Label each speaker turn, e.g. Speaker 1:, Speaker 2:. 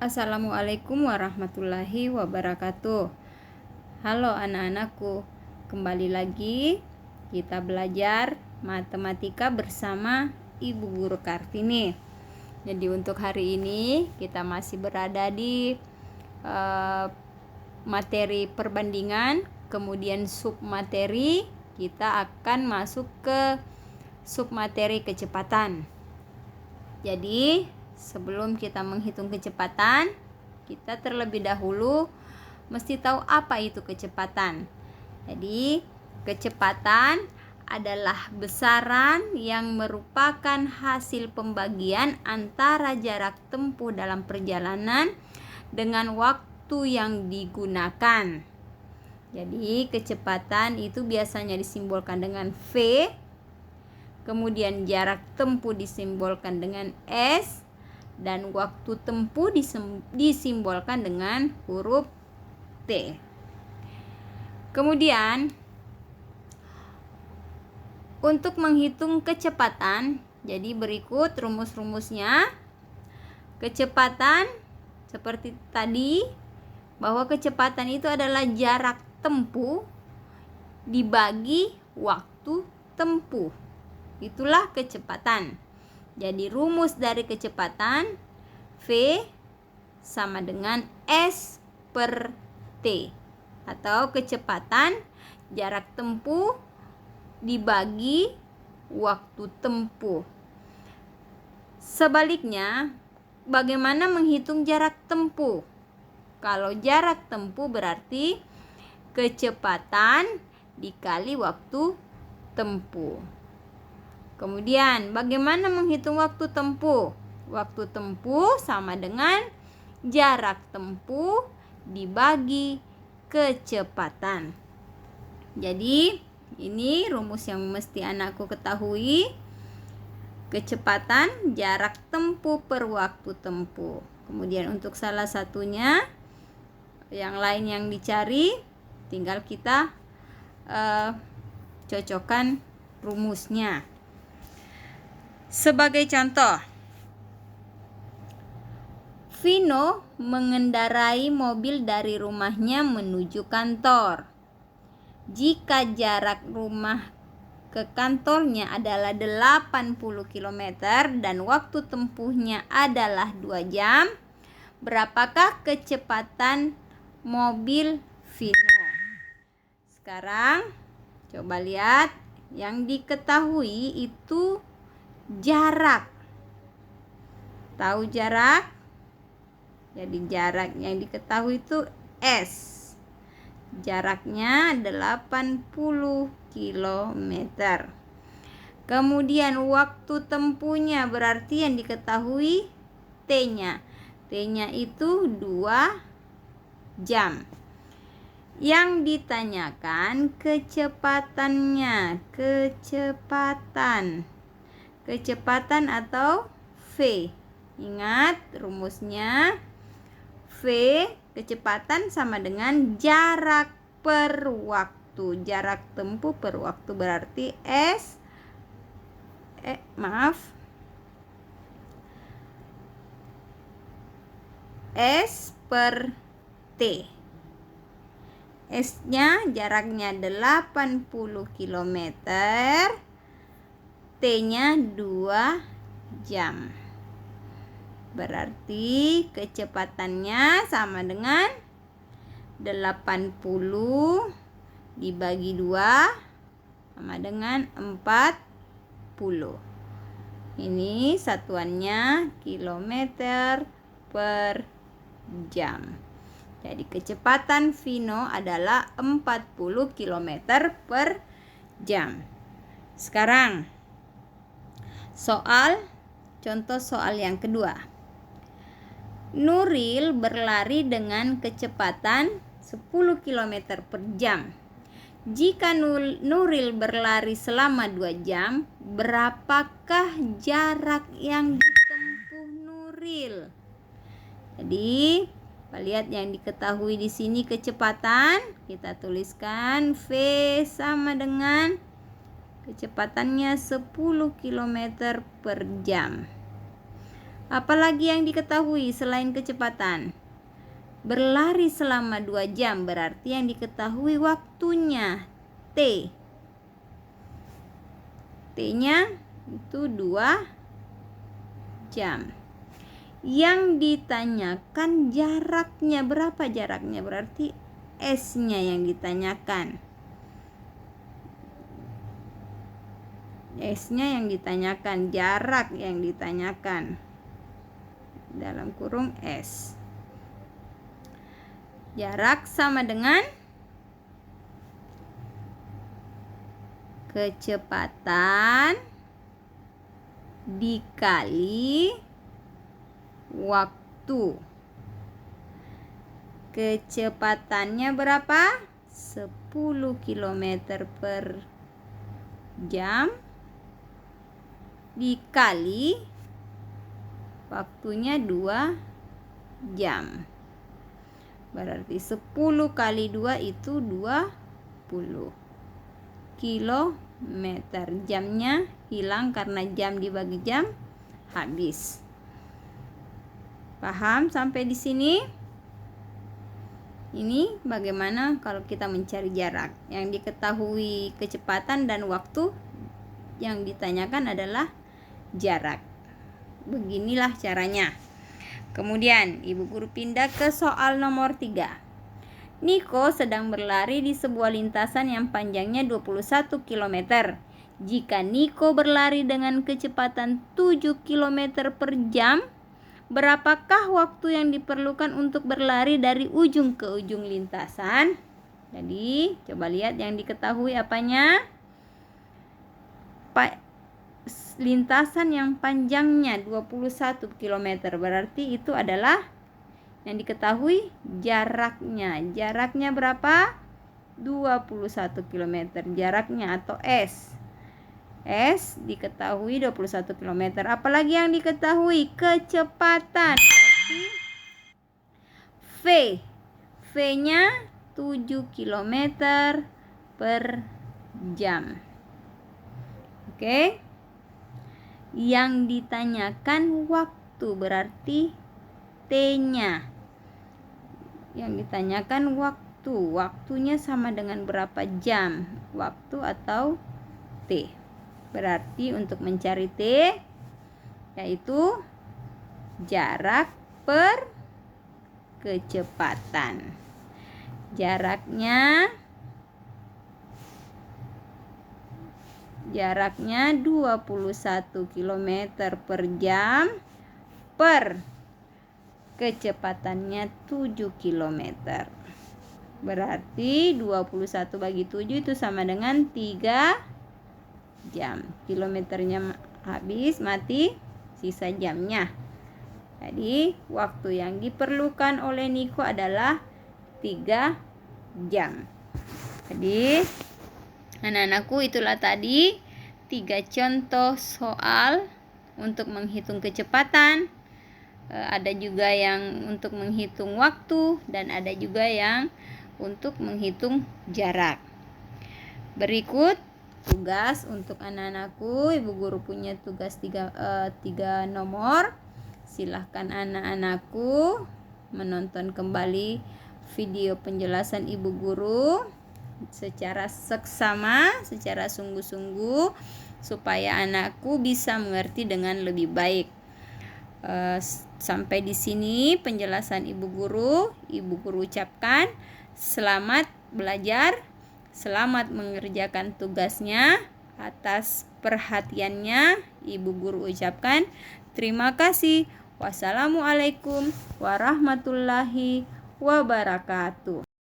Speaker 1: Assalamualaikum warahmatullahi wabarakatuh. Halo anak-anakku, kembali lagi kita belajar matematika bersama Ibu Guru Kartini. Jadi untuk hari ini kita masih berada di materi perbandingan, kemudian submateri. Kita akan masuk ke submateri kecepatan. Jadi sebelum kita menghitung kecepatan, kita terlebih dahulu mesti tahu apa itu kecepatan. Jadi, kecepatan adalah besaran yang merupakan hasil pembagian antara jarak tempuh dalam perjalanan dengan waktu yang digunakan. Jadi, kecepatan itu biasanya disimbolkan dengan V, kemudian jarak tempuh disimbolkan dengan S, dan waktu tempuh disimbolkan dengan huruf T. Kemudian untuk menghitung kecepatan, jadi berikut rumus-rumusnya. Kecepatan seperti tadi, bahwa kecepatan itu adalah jarak tempuh dibagi waktu tempuh. Itulah kecepatan. Jadi rumus dari kecepatan V sama dengan S per T, atau kecepatan jarak tempuh dibagi waktu tempuh. Sebaliknya, bagaimana menghitung jarak tempuh? Kalau jarak tempuh berarti kecepatan dikali waktu tempuh. Kemudian, bagaimana menghitung waktu tempuh? Waktu tempuh sama dengan jarak tempuh dibagi kecepatan. Jadi, ini rumus yang mesti anakku ketahui. Kecepatan jarak tempuh per waktu tempuh. Kemudian untuk salah satunya, yang lain yang dicari, tinggal kita cocokkan rumusnya. Sebagai contoh, Vino mengendarai mobil dari rumahnya menuju kantor. Jika jarak rumah ke kantornya adalah 80 km dan waktu tempuhnya adalah 2 jam, berapakah kecepatan mobil Vino? Sekarang coba lihat, yang diketahui itu jarak. Tahu jarak? Jadi jarak yang diketahui itu S. Jaraknya 80 km. Kemudian waktu tempuhnya berarti yang diketahui T-nya. T-nya itu 2 jam. Yang ditanyakan kecepatannya. Kecepatan atau V. Ingat rumusnya, V kecepatan sama dengan jarak per waktu. Jarak tempuh per waktu berarti S per T. S-nya jaraknya 80 km, T-nya 2 jam. Berarti kecepatannya sama dengan 80 dibagi 2 sama dengan 40. Ini satuannya kilometer per jam. Jadi kecepatan Vino adalah 40 km per jam. Sekarang contoh soal yang kedua. Nuril berlari dengan kecepatan 10 km per jam. Jika Nuril berlari selama 2 jam, berapakah jarak yang ditempuh Nuril? Jadi, lihat yang diketahui di sini kecepatan, kita tuliskan V sama dengan kecepatannya 10 km per jam. Apalagi yang diketahui selain kecepatan? Berlari selama 2 jam berarti yang diketahui waktunya T. T-nya itu 2 jam. Yang ditanyakan jaraknya, berapa jaraknya? Berarti S-nya yang ditanyakan. S-nya yang ditanyakan, jarak yang ditanyakan. Dalam kurung S. Jarak sama dengan kecepatan dikali waktu. Kecepatannya berapa? 10 km per jam dikali waktunya 2 jam. Berarti 10 kali 2 itu 20 kilometer. Jamnya hilang karena jam dibagi jam habis. Paham sampai di sini? Ini bagaimana kalau kita mencari jarak. Yang diketahui kecepatan dan waktu, yang ditanyakan adalah jarak. Beginilah caranya. Kemudian Ibu Guru pindah ke soal nomor 3. Niko sedang berlari di sebuah lintasan yang panjangnya 21 km. Jika Niko berlari dengan kecepatan 7 km per jam, berapakah waktu yang diperlukan untuk berlari dari ujung ke ujung lintasan? Jadi, coba lihat yang diketahui apanya? Lintasan yang panjangnya 21 km. Berarti itu adalah yang diketahui jaraknya. Jaraknya berapa? 21 km. Jaraknya atau S. S diketahui 21 km. Apalagi yang diketahui? Kecepatan. Berarti V. V-nya 7 km per jam. Oke. Yang ditanyakan waktu berarti T-nya. Yang ditanyakan waktu. Waktunya sama dengan berapa jam? Waktu atau T. Berarti untuk mencari T yaitu jarak per kecepatan. Jaraknya 21 km per jam per kecepatannya 7 km. Berarti 21 bagi 7 itu sama dengan 3 jam. Kilometernya habis, mati, sisa jamnya. Jadi waktu yang diperlukan oleh Niko adalah 3 jam. Jadi anak-anakku, itulah tadi 3 contoh soal untuk menghitung kecepatan. Ada juga yang untuk menghitung waktu dan ada juga yang untuk menghitung jarak. Berikut tugas untuk anak-anakku. Ibu Guru punya tugas 3 nomor. Silahkan anak-anakku menonton kembali video penjelasan Ibu Guru secara seksama, secara sungguh-sungguh, supaya anakku bisa mengerti dengan lebih baik. Sampai di sini penjelasan Ibu Guru. Ibu Guru ucapkan selamat belajar, selamat mengerjakan tugasnya. Atas perhatiannya Ibu Guru ucapkan terima kasih. Wassalamualaikum warahmatullahi wabarakatuh.